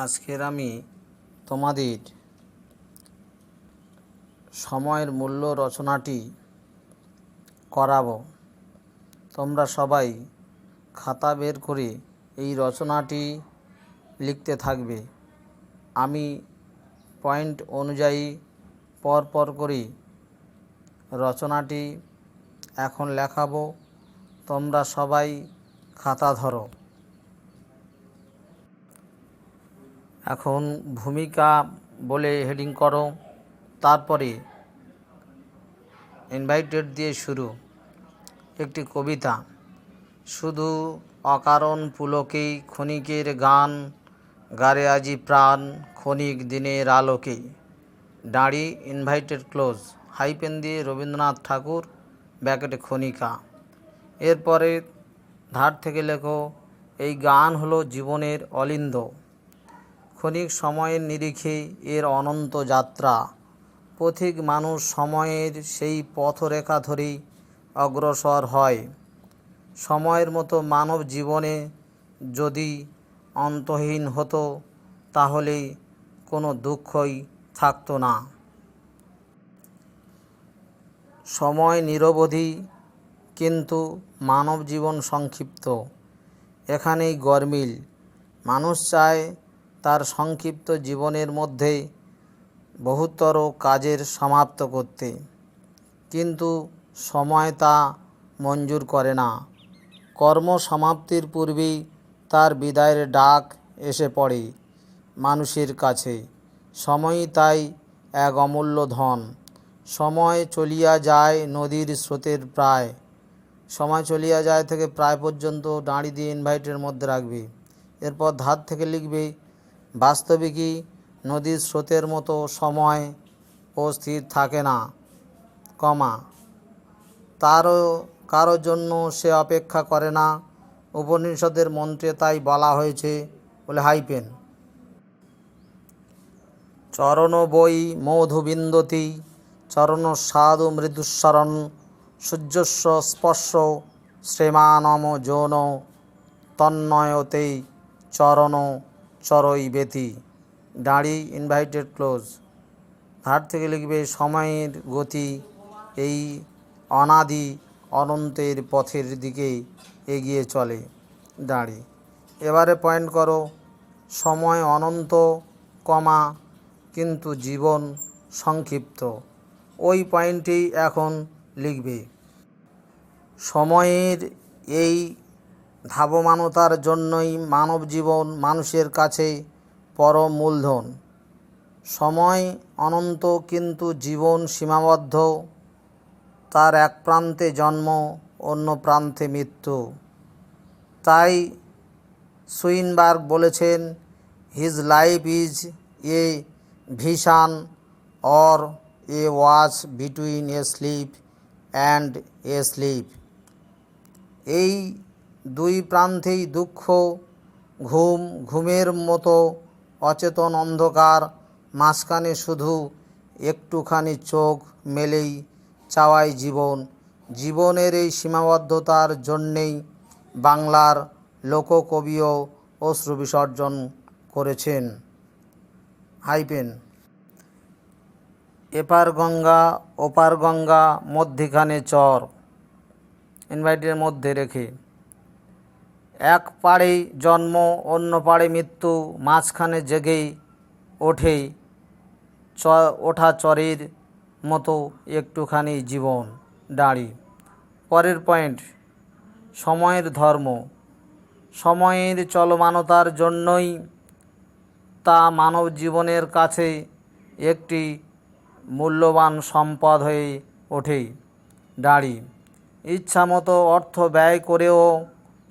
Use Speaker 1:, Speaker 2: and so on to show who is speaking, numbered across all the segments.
Speaker 1: আজকের আমি তোমাদের সময়ের মূল্য রচনাটি করাবো। তোমরা সবাই খাতা বের করে এই রচনাটি লিখতে থাকবে। আমি পয়েন্ট অনুযায়ী পর করে রচনাটি এখন লেখাবো। তোমরা সবাই খাতা ধরো। এখন ভূমিকা বলে হেডিং করো, তারপরে ইনভাইটেড দিয়ে শুরু। একটি কবিতা। শুধু অকারণ পুলকেই ক্ষণিকের গান গারে আজি প্রাণ ক্ষণিক দিনের আলোকে। দাঁড়ি ইনভাইটেড ক্লোজ, হাইপেন দিয়ে রবীন্দ্রনাথ ঠাকুর, ব্র্যাকেটে ক্ষণিকা। এরপরে ধার থেকে লেখো, এই গান হলো জীবনের অলিন্দ, ক্ষণিক সময়ের নিরিখে এর অনন্ত যাত্রা। পথিক মানুষ সময়ের সেই পথরেখা ধরেই অগ্রসর হয়। সময়ের মতো মানব জীবনে যদি অন্তহীন হতো তাহলে কোনো দুঃখই থাকতো না। সময় নিরবধি, কিন্তু মানব জীবন সংক্ষিপ্ত। এখানেই গরমিল। মানুষ চায় তার সংক্ষিপ্ত জীবনের মধ্যে বহুতর কাজের সমাপ্ত করতে, কিন্তু সময় তা মঞ্জুর করে না। কর্ম সমাপ্তির পূর্বেই তার বিদায়ের ডাক এসে পড়ে মানুষের কাছে। সময়ই তাই এক অমূল্য ধন। সময় চলিয়া যায় নদীর স্রোতের প্রায়। সময় চলিয়া যায় থেকে প্রায় পর্যন্ত দাঁড়ি দিয়ে ইনভাইটের মধ্যে রাখবে। এরপর ধার থেকে লিখবে, বাস্তবিকই নদীর স্রোতের মতো সময় ও স্থির থাকে না, তারও কারোর জন্য সে অপেক্ষা করে না। উপনিষদের মন্ত্রে তাই বলা হয়েছে বলে হাইপেন। চরণ বৈ মধুবিন্দতি চরণ সাধু মৃদুস্মরণ সূর্যস্ব স্পর্শ শ্রেমানম যৌন তন্ময়তে চরণ চরই বেতি। দাঁড়ি ইনভাইটেড ক্লোজ, ধার থেকে লিখবে, সময়ের গতি এই অনাদি অনন্তের পথের দিকে এগিয়ে চলে। দাঁড়ি। এবারে পয়েন্ট করো, সময় অনন্ত, কিন্তু জীবন সংক্ষিপ্ত। ওই পয়েন্টেই এখন লিখবে। সময়ের এই ধাবমানতার জন্যই মানব জীবন মানুষের কাছে পরম মূলধন। সময় অনন্ত, কিন্তু জীবন সীমাবদ্ধ। তার এক প্রান্তে জন্ম, অন্য প্রান্তে মৃত্যু। তাই সুইনবার্গ বলেছেন, his life is a vision or a watch between a sleep and a sleep. এই দুই প্রান্তেই দুঃখ, ঘুমের মতো অচেতন অন্ধকার, মাঝখানে শুধু একটুখানি চোখ মেলেই চাওয়াই জীবন। জীবনের এই সীমাবদ্ধতার জন্যেই বাংলার লোককবিও অশ্রু বিসর্জন করেছেন। হাইপেন। এপার গঙ্গা ওপার গঙ্গা মধ্যিখানে চর, ইনভাইটের মধ্যে রেখে। এক পাড়েই জন্ম, অন্য পাড়ে মৃত্যু, মাঝখানে জেগেই ওঠা চরের মতো একটুখানি জীবন। দাঁড়ি। পরের পয়েন্ট, সময়ের ধর্ম। সময়ের চলমানতার জন্যই তা মানব জীবনের কাছে একটি মূল্যবান সম্পদ হয়ে ওঠে। দাঁড়ি। ইচ্ছামতো অর্থ ব্যয় করেও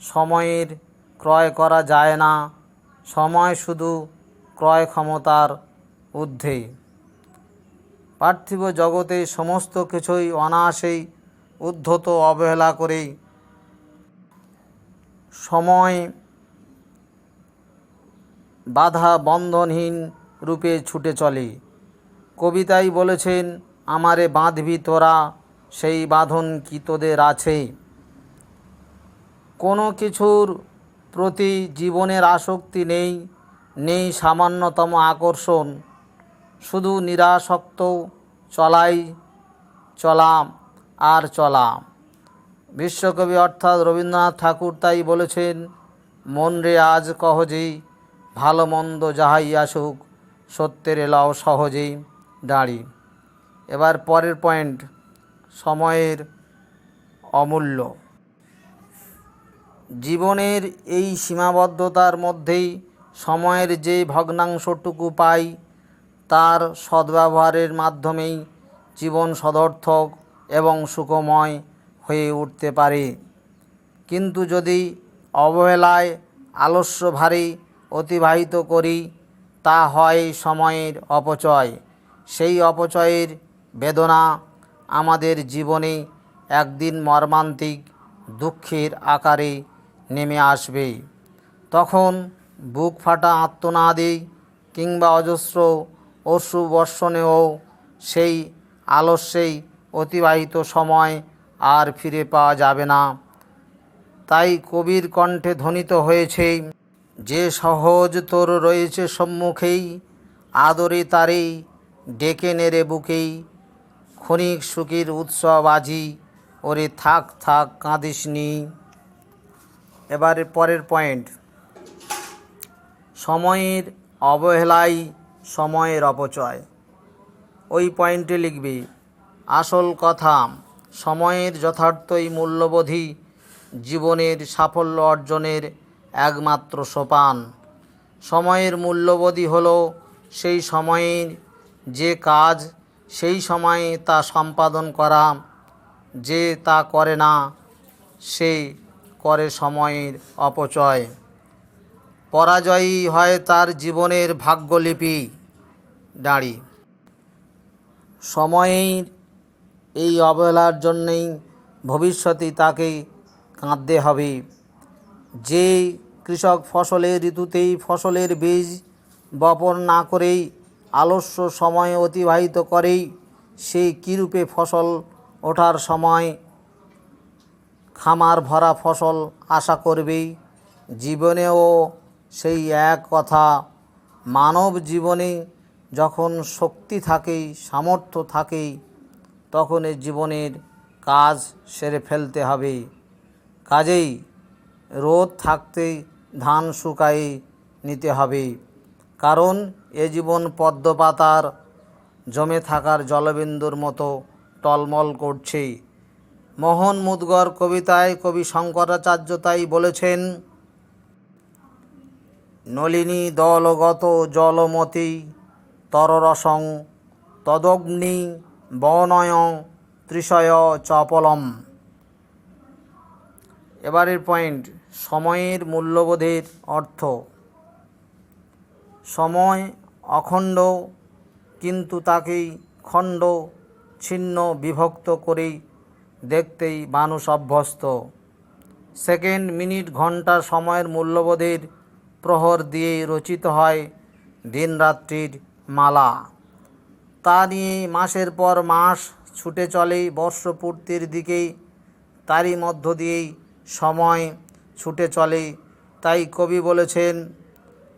Speaker 1: সময়ের ক্রয় করা যায় না। সময় শুধু ক্রয় ক্ষমতার ঊর্ধ্বে। পার্থিব জগতে সমস্ত কিছুই অনায়াসেই উদ্ধত অবহেলা করে সময় বাধা বন্ধনহীন রূপে ছুটে চলে। কবিতাই বলেছেন, আমারে বাঁধবি তোরা, সেই বাঁধন কি তোদের আছে? কোনো কিছুর প্রতি জীবনের আসক্তি নেই, নেই সামান্যতম আকর্ষণ, শুধু নিরাসক্ত চলাই চলা আর চলা। বিশ্বকবি অর্থাৎ রবীন্দ্রনাথ ঠাকুর তাই বলেছেন, মন রে আজ কহজেই, ভালো মন্দ যাহাই আসুক, সত্যের এলাও সহজেই দাঁড়ি। এবার পরের পয়েন্ট, সময়ের অমূল্য। জীবনের এই সীমাবদ্ধতার মধ্যেই সময়ের যে ভগ্নাংশটুকু পাই, তার সদ্ব্যবহারের মাধ্যমেই জীবন সদর্থক এবং সুখময় হয়ে উঠতে পারে। কিন্তু যদি অবহেলায় আলস্যভারে অতিবাহিত করি, তা হয় সময়ের অপচয়। সেই অপচয়ের বেদনা আমাদের জীবনে একদিন মর্মান্তিক দুঃখের আকারে নেমে আসবে। তখন বুক ফাটা আর্তনাদে কিংবা অজস্র অশ্রু বর্ষণেও সেই আলস্যেই অতিবাহিত সময় আর ফিরে পাওয়া যাবে না। তাই কবির কণ্ঠে ধ্বনিত হয়েছে, যে সহজ তোর রয়েছে সম্মুখেই, আদরে তারেই ডেকে নেড়ে বুকেই, ক্ষণিক সুখের উৎসব আজি, ওরে থাক থাক কাঁদিস নি। এবারে পরের পয়েন্ট, সময়ের অবহেলাই সময়ের অপচয়। ওই পয়েন্টে লিখবি, আসল কথা, সময়ের যথার্থই মূল্যবোধই জীবনের সাফল্য অর্জনের একমাত্র সোপান। সময়ের মূল্যবোধই হলো সেই সময়ের যে কাজ সেই সময়ে তা সম্পাদন করা, যে তা করে না সে করে সময়ের অপচয়। পরাজয়ই হয় তার জীবনের ভাগ্যলিপি দাঁড়ি। সময়ের এই অবহেলার জন্যেই ভবিষ্যতে তাকে কাঁদতে হবে। যে কৃষক ফসলের ঋতুতেই ফসলের বীজ বপন না করেই আলস্য সময় অতিবাহিত করেই, সেই কীরূপে ফসল ওঠার সময় খামার ভরা ফসল আশা করবে। জীবনেও সেই এক কথা, মানব জীবনে যখন শক্তি থাকে, সামর্থ্য থাকে, তখন এই জীবনের কাজ সেরে ফেলতে হবে। কাজেই রোদ থাকতে ধান শুকায়ে নিতে হবে, কারণ এ জীবন পদ্ম পাতার জমে থাকার জলবিন্দুর মতো টলমল করছে। মোহন মুদ্গর কবিতায় কবি শঙ্করাচার্য তাই বলেছেন, নলিনী দলগত জলমতি তররসং তদগ্নি বনয় ত্রিশয় চপলম। এবারের পয়েন্ট, সময়ের মূল্যবোধের অর্থ। সময় অখণ্ড, কিন্তু তাকেই খণ্ড ছিন্ন বিভক্ত করেই দেখতেই মানুষ অভ্যস্ত। সেকেন্ড, মিনিট, ঘন্টা সময়ের মূল্যবোধের প্রহর দিয়ে রচিত হয় দিনরাত্রির মালা। তা নিয়ে মাসের পর মাস ছুটে চলে বর্ষপূর্তির দিকেই, তারই মধ্য দিয়েই সময় ছুটে চলে। তাই কবি বলেছেন,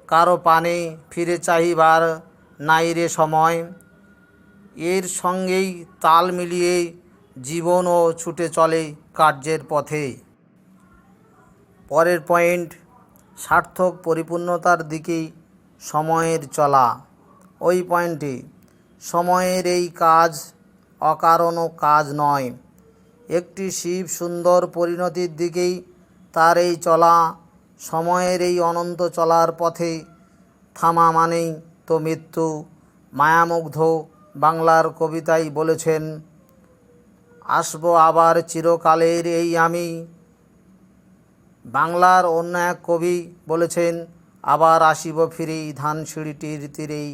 Speaker 1: কারো পানে ফিরে চাহিবার নাই রে সময়। এর সঙ্গেই তাল মিলিয়ে জীবনও ছুটে চলে কার্যের পথে। পরের পয়েন্ট, সার্থক পরিপূর্ণতার দিকেই সময়ের চলা। ওই পয়েন্টে, সময়ের এই কাজ অকারণও কাজ নয়, একটি শিব সুন্দর পরিণতির দিকেই তার এই চলা। সময়ের এই অনন্ত চলার পথে থামা মানেই তো মৃত্যু। মায়ামুগ্ধ বাংলার কবিতাই বলেছেন, আসবো আবার চিরকালের এই আমি। বাংলার অন্য এক কবি বলেছেন, আবার আসিব ফিরেই ধানসিঁড়িটির তীরেই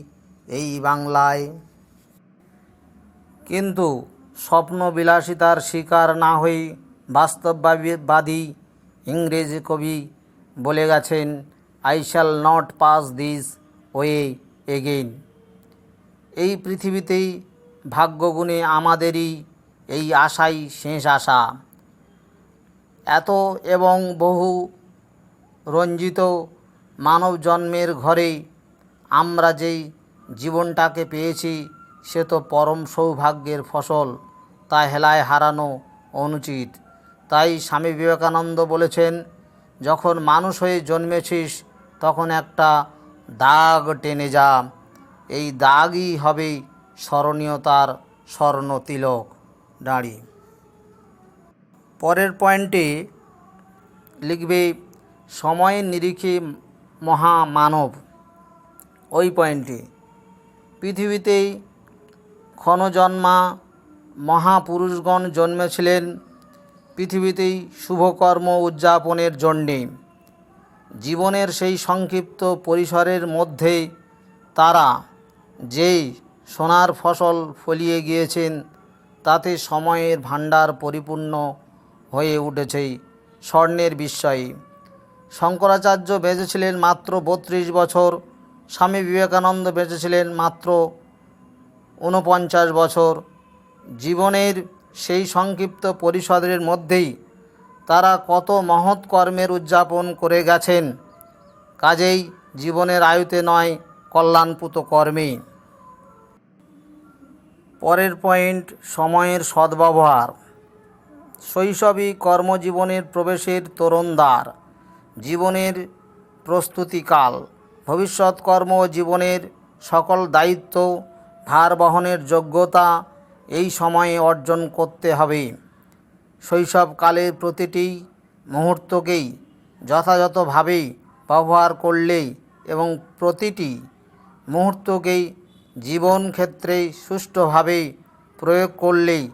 Speaker 1: এই বাংলায়। কিন্তু স্বপ্নবিলাসিতার শিকার না হয়ে বাস্তববাদী ইংরেজ কবি বলে গেছেন, I shall not pass this way again. এই পৃথিবীতেই ভাগ্যগুণে আমাদেরই এই আশাই শেষ আশা। এত এবং বহু রঞ্জিত মানব জন্মের ঘরে আমরা যেই জীবনটাকে পেয়েছি সে তো পরম সৌভাগ্যের ফসল, তা হেলায় হারানো অনুচিত। তাই স্বামী বিবেকানন্দ বলেছেন, যখন মানুষ হয়ে জন্মেছিস তখন একটা দাগ টেনে যা, এই দাগই হবে স্মরণীয়তার স্বর্ণ তিলক দাঁড়ি। পরের পয়েন্টে লিখবে সময়ের নিরিখে মহামানব। ওই পয়েন্টে পৃথিবীতেই ক্ষণজন্মা মহাপুরুষগণ জন্মেছিলেন পৃথিবীতেই শুভকর্ম উদযাপনের জন্যে। জীবনের সেই সংক্ষিপ্ত পরিসরের মধ্যে তারা যেই সোনার ফসল ফলিয়ে গিয়েছেন তাতে সময়ের ভাণ্ডার পরিপূর্ণ হয়ে উঠেছে স্বর্ণের বিস্ময়ে। শঙ্করাচার্য বেঁচেছিলেন মাত্র 32 বছর, স্বামী বিবেকানন্দ বেঁচেছিলেন মাত্র 49 বছর। জীবনের সেই সংক্ষিপ্ত পরিসরের মধ্যেই তারা কত মহৎ কর্মের উদযাপন করে গেছেন। কাজেই জীবনের আয়ুতে নয়, কল্যাণপুত কর্মে। পরের পয়েন্ট সময়ের সদ্ব্যবহার। শৈশবই কর্মজীবনের প্রবেশের তোরণদ্বার, জীবনের প্রস্তুতিকাল। ভবিষ্যৎ কর্ম ও জীবনের সকল দায়িত্ব ভার বহনের যোগ্যতা এই সময়ে অর্জন করতে হবে। শৈশবকালের প্রতিটি মুহূর্তকেই যথাযথভাবে ব্যবহার করলেই এবং প্রতিটি মুহূর্তকেই জীবন ক্ষেত্রে সুষ্ঠুভাবে প্রয়োগ করলেই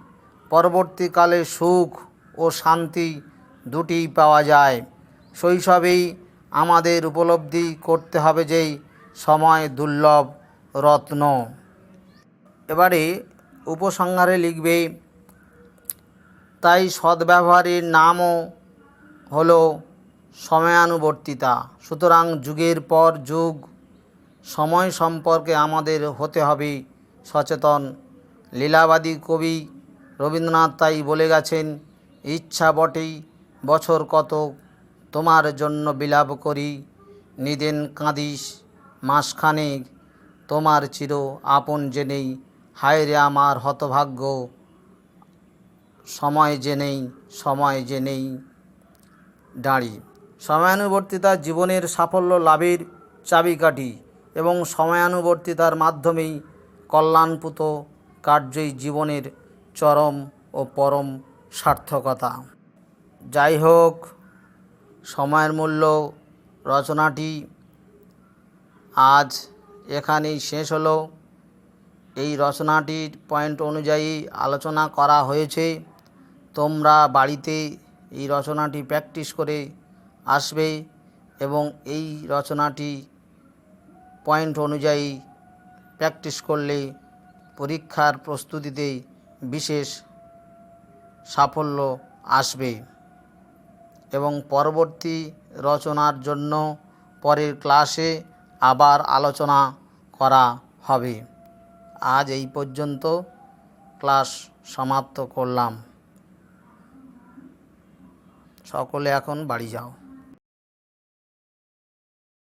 Speaker 1: পরবর্তীকালে সুখ ও শান্তি দুটিই পাওয়া যায়। শৈশবেই আমাদের উপলব্ধি করতে হবে যে সময় দুর্লভ রত্ন। এবারে উপসংহারে লিখবে, তাই সদ্ব্যবহারের নামও হলো সময়ানুবর্তিতা। সুতরাং যুগের পর যুগ সময় সম্পর্কে আমাদের হতে হবে সচেতন। লীলাবাদী কবি রবীন্দ্রনাথ তাই বলে গেছেন, ইচ্ছা বটেই বছর কতক তোমার জন্য বিলাপ করি, নিদেন কাঁদিস মাসখানেক তোমার চির আপন জেনেই, হায় রে আমার হতভাগ্য সময় জেনেই দাঁড়ি। সময়ানুবর্তিতা জীবনের সাফল্য লাভের চাবিকাঠি এবং সময়ানুবর্তিতার মাধ্যমেই কল্যাণপুত কার্যই জীবনের চরম ও পরম সার্থকতা। যাই হোক, সময়ের মূল্য রচনাটি আজ এখানেই শেষ হলো। এই রচনাটির পয়েন্ট অনুযায়ী আলোচনা করা হয়েছে। তোমরা বাড়িতে এই রচনাটি প্র্যাকটিস করে আসবে এবং এই রচনাটি পয়েন্ট অনুযায়ী প্র্যাকটিস করলে পরীক্ষার প্রস্তুতিতে বিশেষ সাফল্য আসবে এবং পরবর্তী রচনার জন্য পরের ক্লাসে আবার আলোচনা করা হবে। আজ এই পর্যন্ত ক্লাস সমাপ্ত করলাম। সকলে এখন বাড়ি যাও।